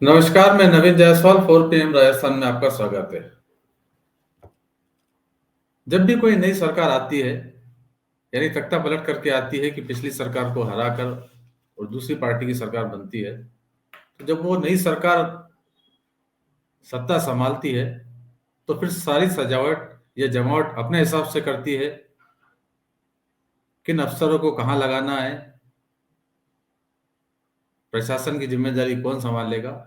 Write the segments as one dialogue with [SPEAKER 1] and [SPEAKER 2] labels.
[SPEAKER 1] नमस्कार, मैं नवीन जायसवाल 4 PM राजस्थान में आपका स्वागत है। जब भी कोई नई सरकार आती है, यानी तख्ता पलट करके आती है कि पिछली सरकार को हराकर और दूसरी पार्टी की सरकार बनती है, तो जब वो नई सरकार सत्ता संभालती है, तो फिर सारी सजावट या जमावट अपने हिसाब से करती है, किन अफसरों को कहाँ लगाना है, प्रशासन की जिम्मेदारी कौन संभालेगा।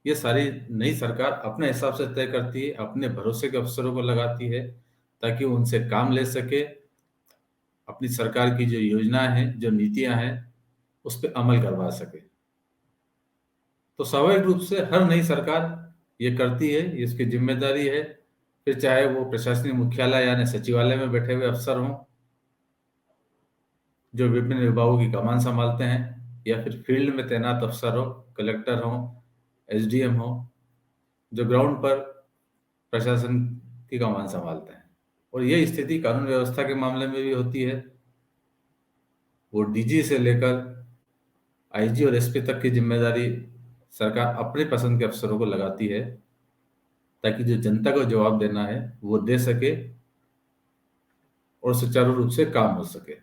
[SPEAKER 1] ये सारी नई सरकार अपने हिसाब से तय करती है, अपने भरोसे के अफसरों को लगाती है, ताकि वो उनसे काम ले सके, अपनी सरकार की जो योजनाएं हैं, जो नीतियां हैं, उस पे अमल करवा सके। तो स्वाभाविक रूप से हर नई सरकार ये करती है, ये इसकी जिम्मेदारी है। फिर चाहे वो प्रशासनिक मुख्यालय यानी सचिवालय में बैठे हुए अफसर हों, जो विभिन्न विभागों की कमान संभालते हैं, या फिर फील्ड में तैनात अफसर हो, कलेक्टर हो, एसडीएम हो, जो ग्राउंड पर प्रशासन की कमान संभालते हैं। और ये स्थिति कानून व्यवस्था के मामले में भी होती है। वो डीजी से लेकर आईजी और एसपी तक की जिम्मेदारी सरकार अपने पसंद के अफसरों को लगाती है, ताकि जो जनता को जवाब देना है वो दे सके और सुचारू रूप से काम हो सके।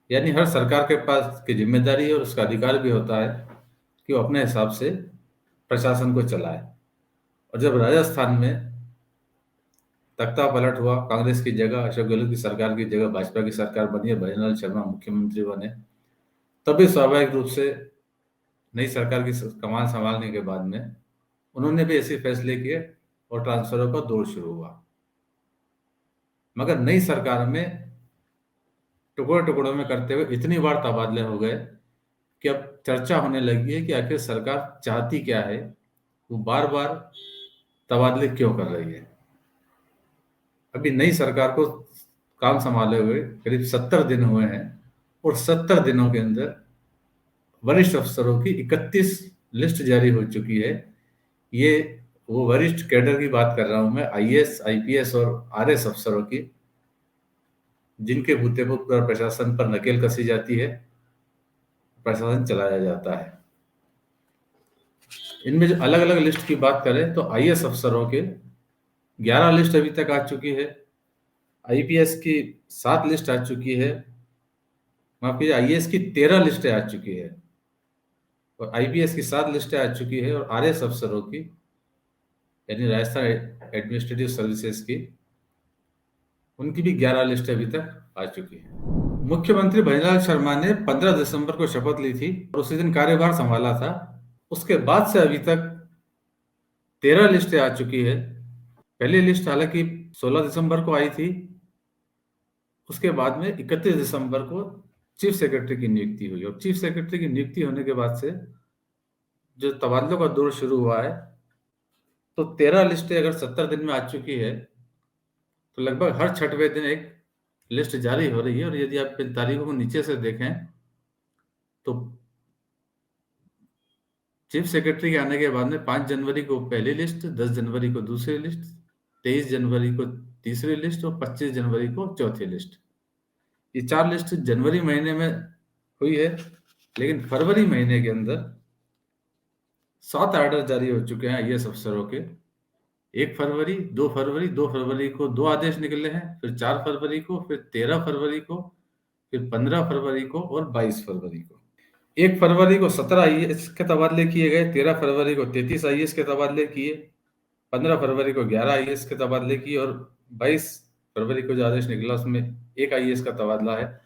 [SPEAKER 1] यानी हर सरकार के पास की जिम्मेदारी है और उसका अधिकार भी होता है कि वो अपने हिसाब से प्रशासन को चलाए। और जब राजस्थान में तख्ता पलट हुआ, कांग्रेस की जगह अशोक गहलोत की सरकार की जगह भाजपा की सरकार बनी है, भजनलाल शर्मा मुख्यमंत्री बने, तभी स्वाभाविक रूप से नई सरकार की कमान संभालने के बाद में उन्होंने भी ऐसे फैसले किए और ट्रांसफरों का दौर शुरू हुआ। मगर नई सरकार में टुकड़ों टुकड़ों में करते हुए इतनी बार तबादले हो गए कि अब चर्चा होने लगी है कि आखिर सरकार चाहती क्या है, वो बार बार तबादले क्यों कर रही है। अभी नई सरकार को काम संभाले हुए करीब 70 दिन हुए हैं, और 70 दिनों के अंदर वरिष्ठ अफसरों की 31 लिस्ट जारी हो चुकी है। ये वो वरिष्ठ कैडर की बात कर रहा हूं मैं, आईएएस, आईपीएस और आरएस अफसरों की, जिनके बूते पर पूरा प्रशासन पर नकेल कसी जाती है, प्रशासन चलाया जाता है। इनमें जो अलग अलग लिस्ट की बात करें तो आईएएस अफसरों के 11 लिस्ट अभी तक आ चुकी है, आईपीएस की 7 लिस्ट आ चुकी है, माफ कीजिए आईएएस की 13 लिस्टें आ चुकी है, और आईपीएस की 7 लिस्टें आ चुकी है, और आरएस अफसरों की यानी राजस्थान एडमिनिस्ट्रेटिव सर्विसेज की, उनकी भी 11 लिस्टें अभी तक आ चुकी है। मुख्यमंत्री भजनलाल शर्मा ने 15 दिसंबर को शपथ ली थी और उसी दिन कार्यभार संभाला था। उसके बाद से अभी तक 13 लिस्टें आ चुकी है। पहली लिस्ट हालांकि 16 दिसंबर को आई थी, उसके बाद में 31 दिसंबर को चीफ सेक्रेटरी की नियुक्ति हुई, और चीफ सेक्रेटरी की नियुक्ति होने के बाद से जो तबादलों का दौर शुरू हुआ है, तो 13 लिस्टें अगर 70 दिन में आ चुकी है, तो लगभग हर छठवें दिन एक लिस्ट जारी हो रही है। और यदि आप इन तारीखों को नीचे से देखें, तो चीफ सेक्रेटरी के आने के बाद में 5 जनवरी को पहली लिस्ट, 10 जनवरी को दूसरी लिस्ट, 23 जनवरी को तीसरी लिस्ट और 25 जनवरी को चौथी लिस्ट। ये 4 लिस्ट जनवरी महीने में हुई है, लेकिन फरवरी महीने के अंदर 7 आर्डर जारी हो चुके हैं आईएएस अफसरों के। 1 फरवरी, 2 फरवरी, 2 फरवरी को 2 आदेश निकले हैं, फिर 4 फरवरी को, फिर 13 फरवरी को, फिर 15 फरवरी को और 22 फरवरी को। 1 फरवरी को 17 आईएएस के तबादले किए गए, 13 फरवरी को 33 आईएएस के तबादले किए, 15 फरवरी को 11 आईएएस के तबादले किए, और 22 फरवरी को जो आदेश निकला उसमें 1 आईएएस का तबादला है।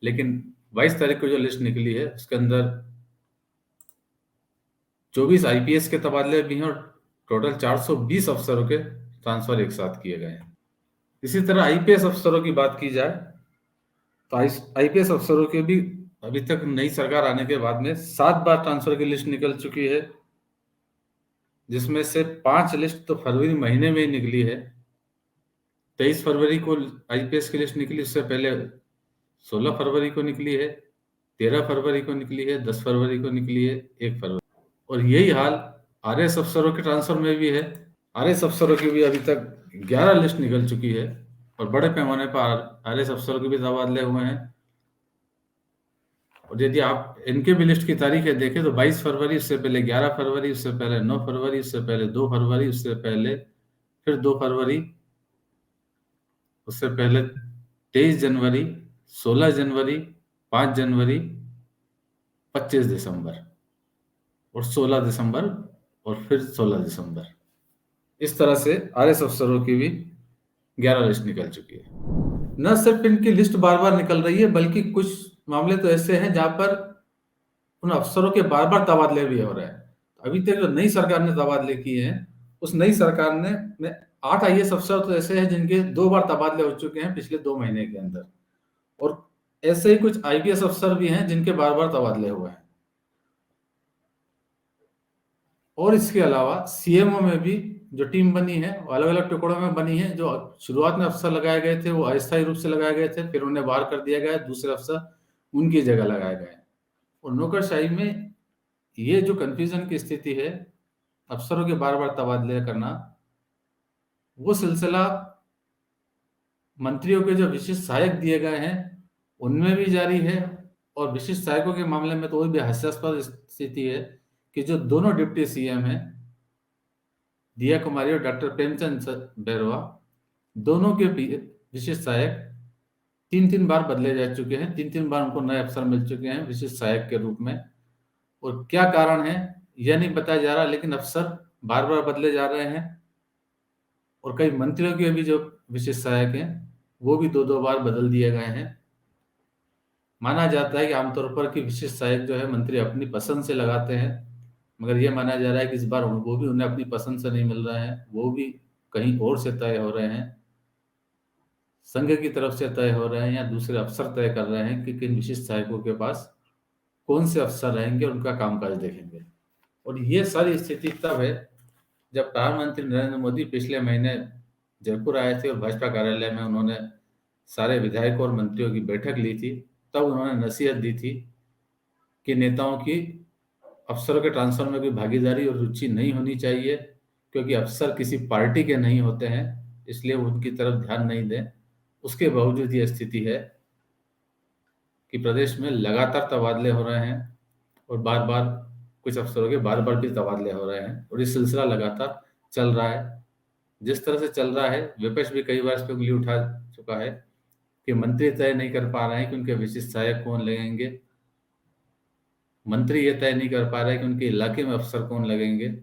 [SPEAKER 1] लेकिन 22 तारीख को जो लिस्ट निकली है उसके अंदर 24 आईपीएस के तबादले भी हैं, और टोटल 420 अफसरों के ट्रांसफर एक साथ किए गए हैं। इसी तरह आईपीएस अफसरों की बात की जाए तो आईपीएस अफसरों के भी अभी तक नई सरकार आने के बाद में 7 बार ट्रांसफर की लिस्ट निकल चुकी है, जिसमें से 5 लिस्ट तो फरवरी महीने में ही निकली है। 23 फरवरी को आईपीएस की लिस्ट निकली, उससे पहले 16 फरवरी को निकली है, 13 फरवरी को निकली है, 10 फरवरी को निकली है, 1 फरवरी। और यही हाल आरएस अफसरों के ट्रांसफर में भी है। आरएस अफसरों की भी अभी तक 11 लिस्ट निकल चुकी है, और बड़े पैमाने पर आरएस अफसरों के भी तबादले हुए हैं। और यदि आप इनके भी लिस्ट की तारीखें देखें तो 22 फरवरी, उससे पहले 11 फरवरी, उससे पहले 9 फरवरी, उससे पहले 2 फरवरी, उससे पहले फिर 2 फरवरी, उससे पहले 23 जनवरी, 16 जनवरी, 5 जनवरी, 25 दिसंबर और 16 दिसंबर और फिर 16 दिसंबर। इस तरह से आरएस अफसरों की भी 11 लिस्ट निकल चुकी है। न सिर्फ इनकी लिस्ट बार बार निकल रही है, बल्कि कुछ मामले तो ऐसे हैं जहां पर उन अफसरों के बार बार तबादले भी हो रहे हैं। अभी तक जो नई सरकार ने तबादले किए हैं, उस नई सरकार ने 8 आईएएस अफसर तो ऐसे हैं जिनके 2 बार तबादले हो चुके हैं पिछले 2 महीने के अंदर, और ऐसे ही कुछ आईपीएस अफसर भी हैं जिनके बार बार तबादले हुए हैं। और इसके अलावा सीएमओ में भी जो टीम बनी है वो अलग अलग टुकड़ों में बनी है। जो शुरुआत में अफसर लगाए गए थे वो अस्थायी रूप से लगाए गए थे, फिर उन्हें बाहर कर दिया गया, दूसरे अफसर उनकी जगह लगाए गए। और नौकरशाही में ये जो कंफ्यूजन की स्थिति है, अफसरों के बार बार तबादले करना, वो सिलसिला मंत्रियों के जो विशिष्ट सहायक दिए गए हैं उनमें भी जारी है। और विशिष्ट सहायकों के मामले में तो वो भी हास्यास्पद स्थिति है कि जो दोनों डिप्टी सीएम हैं, दिया कुमारी और डॉक्टर प्रेमचंद बैरवा, दोनों के विशिष्ट सहायक 3-3 बार बदले जा चुके हैं। 3-3 बार उनको नए अफसर मिल चुके हैं विशिष्ट सहायक के रूप में। और क्या कारण है यह नहीं बताया जा रहा, लेकिन अफसर बार बार बदले जा रहे हैं। और कई मंत्रियों के भी जो विशिष्ट सहायक हैं वो भी 2-2 बार बदल दिए गए हैं। माना जाता है कि आमतौर पर कि विशिष्ट सहायक जो है मंत्री अपनी पसंद से लगाते हैं, मगर यह माना जा रहा है कि इस बार वो भी उन्हें अपनी पसंद से नहीं मिल रहे हैं, वो भी कहीं और से तय हो रहे हैं, संघ की तरफ से तय हो रहे हैं, या दूसरे अफसर तय कर रहे हैं कि किन विशिष्ट सहायकों के पास कौन से अफसर रहेंगे, उनका कामकाज देखेंगे। और ये सारी स्थिति तब है जब प्रधानमंत्री नरेंद्र मोदी पिछले महीने जयपुर आए थे और भाजपा कार्यालय में उन्होंने सारे विधायकों और मंत्रियों की बैठक ली थी। तब उन्होंने नसीहत दी थी कि नेताओं की अफसरों के ट्रांसफर में कोई भागीदारी और रुचि नहीं होनी चाहिए, क्योंकि अफसर किसी पार्टी के नहीं होते हैं, इसलिए वो उनकी तरफ ध्यान नहीं दें। उसके बावजूद ये स्थिति है कि प्रदेश में लगातार तबादले हो रहे हैं और बार बार कुछ अफसरों के बार बार भी तबादले हो रहे हैं, और ये सिलसिला लगातार चल रहा है। जिस तरह से चल रहा है, विपक्ष भी कई बार इस पर उंगली उठा चुका है कि मंत्री तय नहीं कर पा रहे हैं कि उनके विशिष्ट सहायक कौन लगेंगे, मंत्री ये तय नहीं कर पा रहे कि उनके इलाके में अफसर कौन लगेंगे।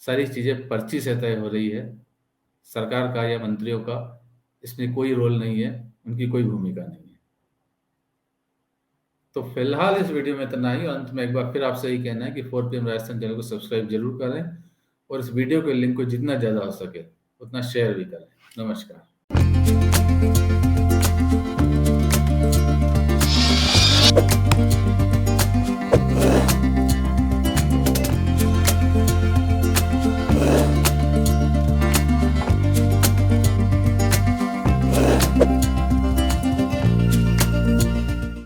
[SPEAKER 1] सारी चीजें पर्ची से तय हो रही है। सरकार का या मंत्रियों का इसमें कोई रोल नहीं है, उनकी कोई भूमिका नहीं है। तो फिलहाल इस वीडियो में इतना ही। अंत में एक बार फिर आपसे यही कहना है कि 4PM राजस्थान चैनल को सब्सक्राइब जरूर करें और इस वीडियो के लिंक को जितना ज़्यादा हो सके उतना शेयर भी करें। नमस्कार।